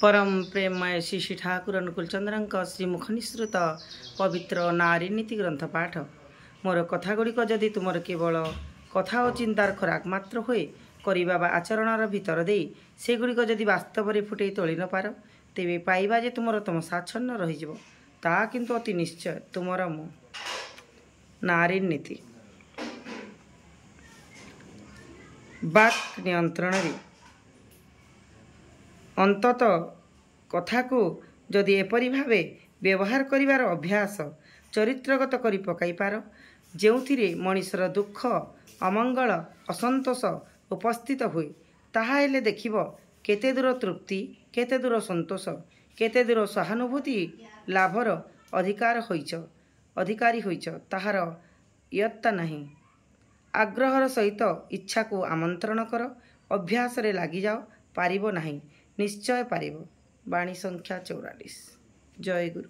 परम प्रेममय श्री श्री ठाकुर अनुकूल चंद्र श्रीमुख निसृत पवित्र नारी नीति ग्रंथ पाठ। मोर कथागुड़िक जदि तुमर केवल कथा और चिंतार खोराक मात्र हुए करवा बा आचरण भितर दे सेगुड़िक जदि वास्तव में फुटे तोली न पार तेबे पाइबा जे तुमर तुम साच्छन्न रही ता किंतु अति निश्चय तुमर मु। नारी नीति बाक नियंत्रण अंतत कथा को जदि एपरी भावे व्यवहार करिवार अभ्यास चरित्रगत करि पकाई पार जेउथिरे मनीषर दुख अमंगल असंतोष उपस्थित हुए ताहा हेले देखिबो केते दूर तृप्ति केते दूर संतोष केते दूर सहानुभूति लाभर अधिकारी होइछ ताहार इयत्ता नहीं। आग्रहर सहित इच्छा को आमंत्रण कर अभ्यास रे लागि जाओ पारिबो नहीं निश्चय पारिबो। वाणी संख्या 44। जय गुरु।